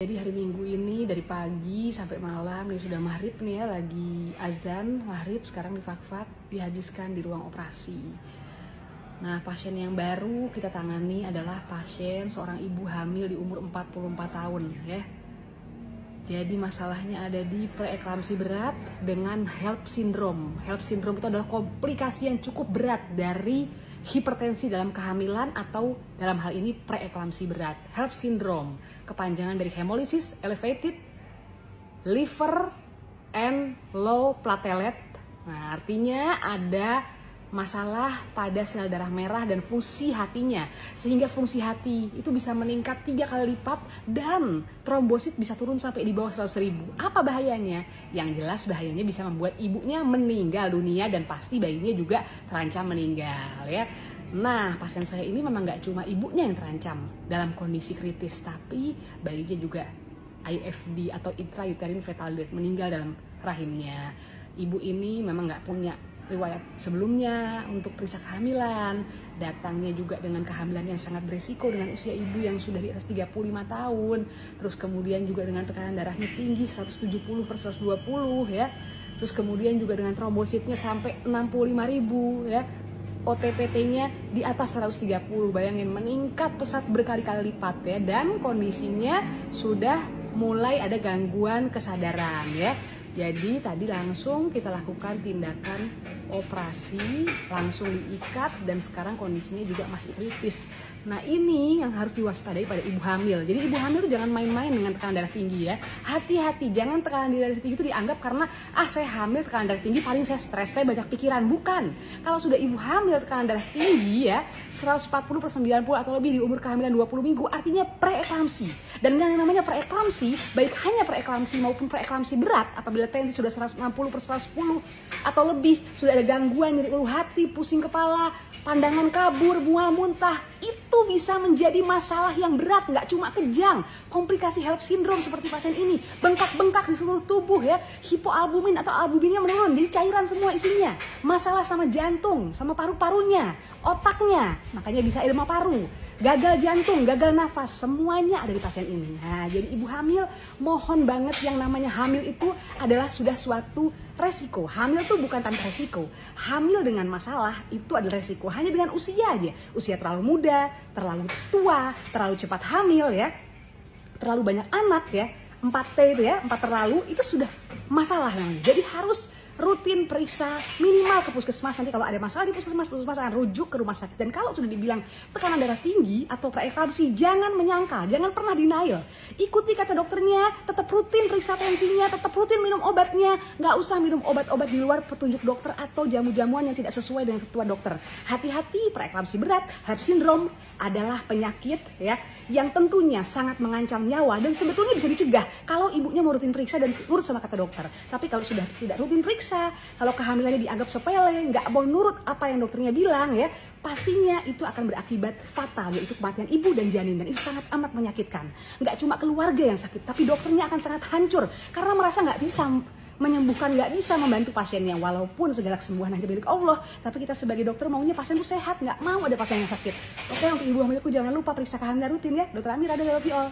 Jadi hari Minggu ini dari pagi sampai malam, ini sudah maghrib nih ya, lagi azan maghrib, sekarang di Fakfak dihabiskan di ruang operasi. Nah, pasien yang baru kita tangani adalah pasien seorang ibu hamil di umur 44 tahun ya. Jadi masalahnya ada di preeklamsi berat dengan HELLP syndrome. HELLP syndrome itu adalah komplikasi yang cukup berat dari hipertensi dalam kehamilan atau dalam hal ini preeklamsi berat. HELLP syndrome, kepanjangan dari hemolysis elevated liver and low platelet. Nah, artinya ada masalah pada sel darah merah dan fungsi hatinya, sehingga fungsi hati itu bisa meningkat 3 kali lipat dan trombosit bisa turun sampai di bawah 100.000. Apa bahayanya? Yang jelas bahayanya bisa membuat ibunya meninggal dunia dan pasti bayinya juga terancam meninggal ya. Nah, pasien saya ini memang nggak cuma ibunya yang terancam dalam kondisi kritis, tapi bayinya juga IFD atau intrauterine fetal death, meninggal dalam rahimnya. Ibu ini memang nggak punya riwayat sebelumnya untuk periksa kehamilan, datangnya juga dengan kehamilan yang sangat beresiko dengan usia ibu yang sudah di atas 35 tahun, terus kemudian juga dengan tekanan darahnya tinggi 170/120 ya, terus kemudian juga dengan trombositnya sampai 65.000 ya, OTPT-nya di atas 130, bayangin meningkat pesat berkali-kali lipat ya, dan kondisinya sudah mulai ada gangguan kesadaran ya. Jadi tadi langsung kita lakukan tindakan operasi, langsung diikat dan sekarang kondisinya juga masih kritis. Nah, ini yang harus diwaspadai pada ibu hamil. Jadi ibu hamil itu jangan main-main dengan tekanan darah tinggi ya. Hati-hati, jangan tekanan darah tinggi itu dianggap karena saya hamil tekanan darah tinggi paling saya stres, saya banyak pikiran. Bukan. Kalau sudah ibu hamil tekanan darah tinggi ya 140/90 atau lebih di umur kehamilan 20 minggu, artinya preeklamsi. Dan yang namanya preeklamsi, baik hanya preeklamsi maupun preeklamsi berat, apabila tensi sudah 160/110 atau lebih, sudah ada gangguan nyeri ulu hati, pusing kepala, pandangan kabur, mual muntah, itu bisa menjadi masalah yang berat, nggak cuma kejang. Komplikasi HELLP syndrome seperti pasien ini, bengkak-bengkak di seluruh tubuh ya, hipoalbumin atau albuminnya menurun, jadi cairan semua isinya. Masalah sama jantung, sama paru-parunya, otaknya, makanya bisa edema paru. Gagal jantung, gagal nafas, semuanya ada di pasien ini. Nah, jadi ibu hamil mohon banget, yang namanya hamil itu adalah sudah suatu resiko. Hamil tuh bukan tanpa resiko. Hamil dengan masalah itu adalah resiko. Hanya dengan usia aja. Usia terlalu muda, terlalu tua, terlalu cepat hamil ya, terlalu banyak anak ya, 4T itu ya, 4 terlalu, itu sudah masalah namanya. Jadi harus rutin periksa minimal ke puskesmas. Nanti kalau ada masalah di puskesmas akan rujuk ke rumah sakit. Dan kalau sudah dibilang tekanan darah tinggi atau preeklamsi, jangan menyangkal, jangan pernah denial. Ikuti kata dokternya, tetap rutin periksa tensinya, tetap rutin minum obatnya. Nggak usah minum obat-obat di luar petunjuk dokter atau jamu-jamuan yang tidak sesuai dengan ketentuan dokter. Hati-hati, preeklamsi berat, HELLP syndrome adalah penyakit ya yang tentunya sangat mengancam nyawa dan sebetulnya bisa dicegah kalau ibunya mau rutin periksa dan nurut sama kata dokter. Tapi kalau sudah tidak rutin periksa, kalau kehamilannya dianggap sepele, nggak mau nurut apa yang dokternya bilang ya, pastinya itu akan berakibat fatal, yaitu kematian ibu dan janin, dan itu sangat amat menyakitkan. Nggak cuma keluarga yang sakit, tapi dokternya akan sangat hancur karena merasa nggak bisa menyembuhkan, nggak bisa membantu pasiennya. Walaupun segala kesembuhan hanya milik Allah, tapi kita sebagai dokter maunya pasien itu sehat, nggak mau ada pasien yang sakit. Oke, untuk ibu hamilku jangan lupa periksa kehamilan rutin ya. Dokter Amira, I love you all.